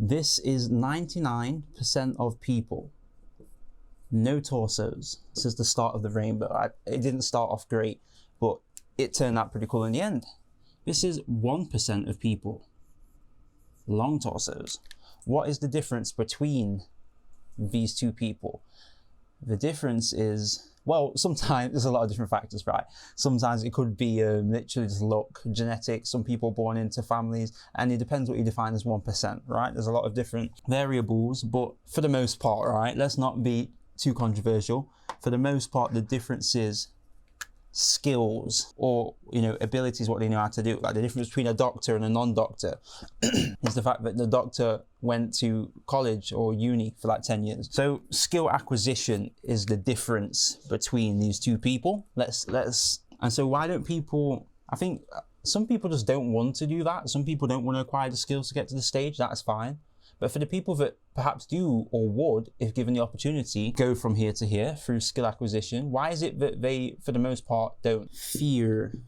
This is 99% of people. No torsos. This is the start of the rainbow. It didn't start off great, but it turned out pretty cool in the end. This is 1% of people. Long torsos. What is the difference between these two people? The difference is, well, sometimes there's a lot of different factors, right? Sometimes it could be literally just luck, genetics, some people born into families, and it depends what you define as 1%, right? There's a lot of different variables, but for the most part, right, let's not be too controversial. For the most part, the difference is skills or, you know, abilities, what they know how to do. Like the difference between a doctor and a non-doctor is the fact that the doctor went to college or uni for like 10 years. So skill acquisition is the difference between these two people. And so why don't people, I think some people just don't want to do that. Some people don't want to acquire the skills to get to the stage. That's fine. But for the people that perhaps do or would, if given the opportunity, go from here to here through skill acquisition, why is it that they, for the most part, don't fear?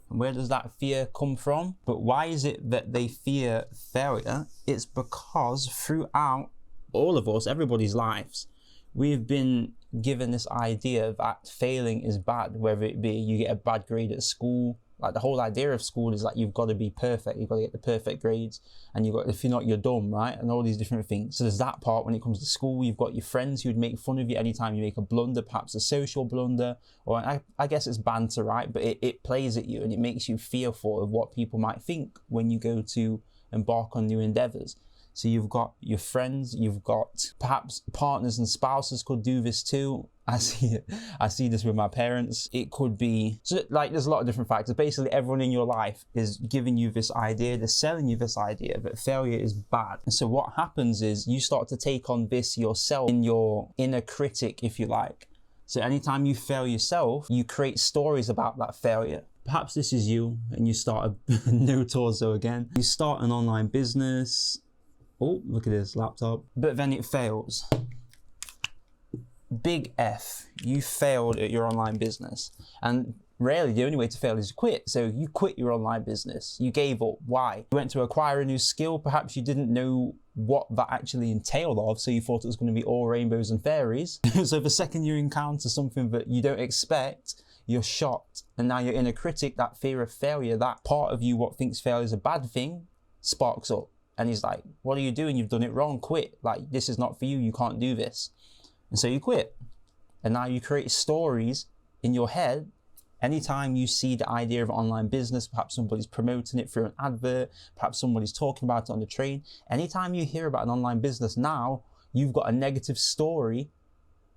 Where does that fear come from? But why is it that they fear failure? It's because throughout all of us, everybody's lives, we've been given this idea that failing is bad, whether it be you get a bad grade at school. Like the whole idea of school is like you've got to be perfect, you've got to get the perfect grades, and you've got, if you're not, you're dumb, right? And all these different things. So there's that part when it comes to school. You've got your friends who'd make fun of you anytime you make a blunder, perhaps a social blunder, or I guess it's banter, right? But it plays at you and it makes you fearful of what people might think when you go to embark on new endeavors. So you've got your friends, you've got perhaps partners and spouses could do this too. I see this with my parents. It could be, so like there's a lot of different factors. Basically everyone in your life is giving you this idea, they're selling you this idea that failure is bad. And so what happens is you start to take on this yourself, in your inner critic, if you like. So anytime you fail yourself, you create stories about that failure. Perhaps this is you and you start a no torso again. You start an online business. Oh, look at this laptop. But then it fails. Big F, you failed at your online business. And rarely the only way to fail is to quit. So you quit your online business. You gave up. Why? You went to acquire a new skill. Perhaps you didn't know what that actually entailed of. So you thought it was going to be all rainbows and fairies. So the second you encounter something that you don't expect, you're shocked. And now your inner critic, that fear of failure, that part of you what thinks failure is a bad thing, sparks up. And he's like, what are you doing? You've done it wrong. Quit. Like, this is not for you. You can't do this. And so you quit. And now you create stories in your head. Anytime you see the idea of online business, perhaps somebody's promoting it through an advert, perhaps somebody's talking about it on the train. Anytime you hear about an online business now, you've got a negative story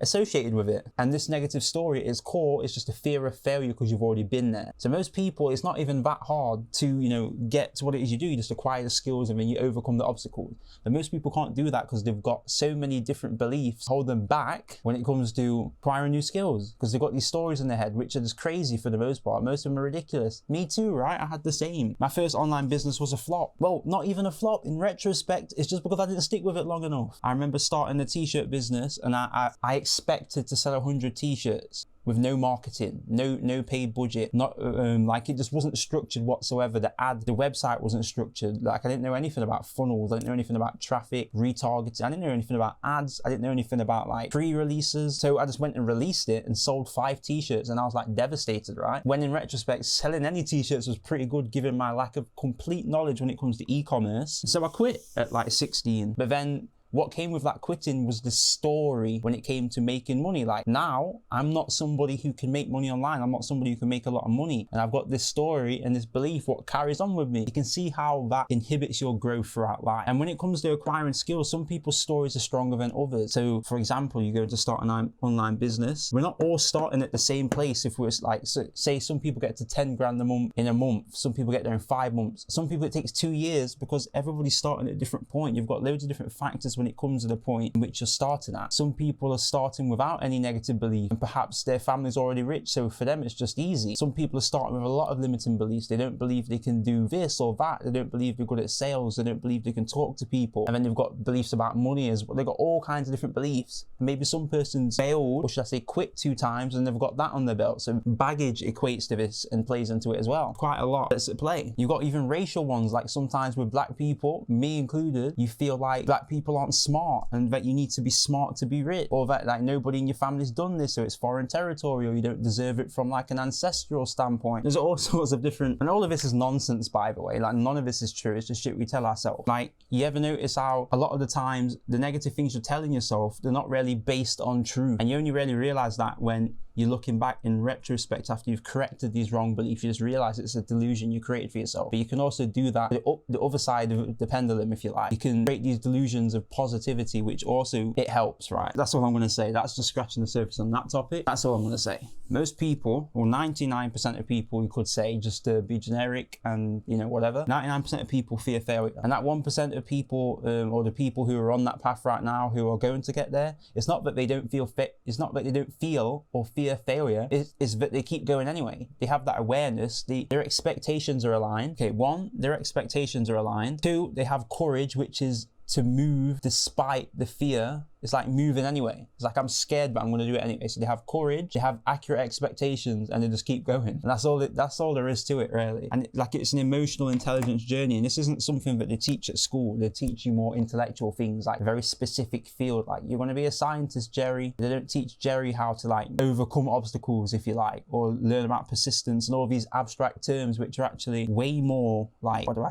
associated with it. And this negative story at its core is just a fear of failure because you've already been there. So most people, it's not even that hard to, you know, get to what it is you do. You just acquire the skills and then you overcome the obstacles. But most people can't do that because they've got so many different beliefs hold them back when it comes to acquiring new skills, because they've got these stories in their head which are just crazy for the most part. Most of them are ridiculous. Me too, right? I had the same. My first online business was a flop. Well, not even a flop. In retrospect, it's just because I didn't stick with it long enough. I remember starting a t-shirt business and I expected to sell 100 t-shirts with no marketing, no paid budget, not like it just wasn't structured whatsoever. The website wasn't structured. Like I didn't know anything about funnels. I didn't know anything about traffic, retargeting. I didn't know anything about ads. I didn't know anything about like pre-releases. So I just went and released it and sold 5 t-shirts and I was like devastated, right? When in retrospect, selling any t-shirts was pretty good given my lack of complete knowledge when it comes to e-commerce. So I quit at like 16, but then what came with that quitting was the story when it came to making money. Like now, I'm not somebody who can make money online. I'm not somebody who can make a lot of money. And I've got this story and this belief, what carries on with me. You can see how that inhibits your growth throughout life. And when it comes to acquiring skills, some people's stories are stronger than others. So for example, you go to start an online business. We're not all starting at the same place. If we're like, so say some people get to 10 grand a month in a month. Some people get there in 5 months. Some people it takes 2 years because everybody's starting at a different point. You've got loads of different factors when it comes to the point in which you're starting at. Some people are starting without any negative belief, and perhaps their family's already rich, so for them it's just easy. Some people are starting with a lot of limiting beliefs. They don't believe they can do this or that. They don't believe they're good at sales. They don't believe they can talk to people. And then they've got beliefs about money as well. They've got all kinds of different beliefs. Maybe some person's failed, or should I say quit 2 times, and they've got that on their belt. So baggage equates to this and plays into it as well. Quite a lot that's at play. You've got even racial ones, like sometimes with black people, me included, you feel like black people aren't smart and that you need to be smart to be rich, or that like nobody in your family's done this, so it's foreign territory, or you don't deserve it from like an ancestral standpoint. There's all sorts of different, and all of this is nonsense, by the way. Like none of this is true. It's just shit we tell ourselves. Like, you ever notice how a lot of the times the negative things you're telling yourself, they're not really based on truth, and you only really realize that when you're looking back in retrospect after you've corrected these wrong beliefs. You just realize it's a delusion you created for yourself. But you can also do that the other side of the pendulum, if you like. You can create these delusions of positivity, which also, it helps, right? That's all I'm going to say. That's just scratching the surface on that topic. That's all I'm going to say. Most people, or 99% of people, you could say, just to be generic and, you know, whatever, 99% of people fear failure. And that 1% of people, or the people who are on that path right now who are going to get there, it's not that they don't feel it's not that they don't feel or fear failure, is that they keep going anyway. They have that awareness. Their expectations are aligned. Okay, 1, their expectations are aligned. 2, they have courage, which is to move despite the fear. It's like moving anyway. It's like, I'm scared, but I'm going to do it anyway. So they have courage, they have accurate expectations, and they just keep going. And that's all there is to it, really. And it's an emotional intelligence journey. And this isn't something that they teach at school. They teach you more intellectual things, like a very specific field. Like, you're going to be a scientist, Jerry. They don't teach Jerry how to like overcome obstacles, if you like, or learn about persistence and all these abstract terms, which are actually way more like, how do I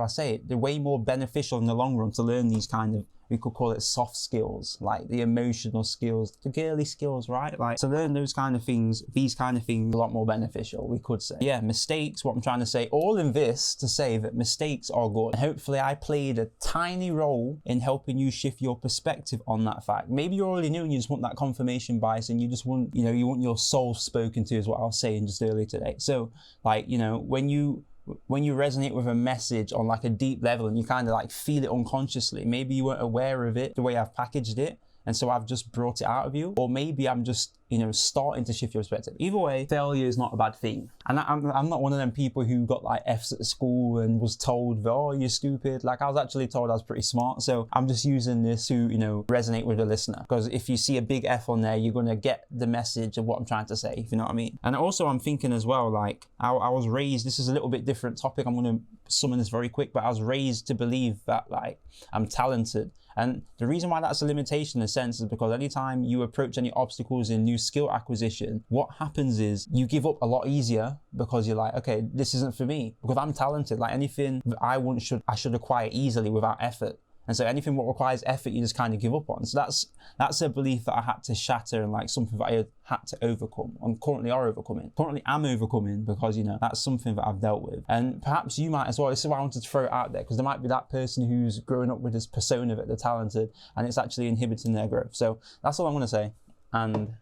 say it? They're way more beneficial in the long run to learn these kind of, we could call it soft skills, like the emotional skills, the girly skills, right? Like, to learn those kind of things, these kind of things, a lot more beneficial, we could say. Yeah, mistakes, what I'm trying to say, all in this to say that mistakes are good. And hopefully I played a tiny role in helping you shift your perspective on that fact. Maybe you already knew and you just want that confirmation bias, and you just want, you know, you want your soul spoken to, is what I was saying just earlier today. So, like, you know, when you resonate with a message on like a deep level and you kind of like feel it unconsciously, maybe you weren't aware of it the way I've packaged it, and so I've just brought it out of you, or maybe I'm just, you know, starting to shift your perspective. Either way, failure is not a bad thing. And I'm not one of them people who got like F's at school and was told, oh, you're stupid. Like, I was actually told I was pretty smart. So I'm just using this to, you know, resonate with the listener. Because if you see a big F on there, you're going to get the message of what I'm trying to say, if you know what I mean. And also I'm thinking as well, like, I was raised, this is a little bit different topic. I'm going to summon this very quick, but I was raised to believe that like I'm talented. And the reason why that's a limitation in a sense is because anytime you approach any obstacles in new skill acquisition, what happens is you give up a lot easier, because you're like, okay, this isn't for me, because I'm talented. Like, anything that I should acquire easily without effort. And so anything what requires effort, you just kind of give up on. So that's a belief that I had to shatter, and like something that I had to overcome, and currently am overcoming, because, you know, that's something that I've dealt with. And perhaps you might as well. This is why I wanted to throw it out there, because there might be that person who's growing up with this persona that they're talented, and it's actually inhibiting their growth. So that's all I'm going to say. And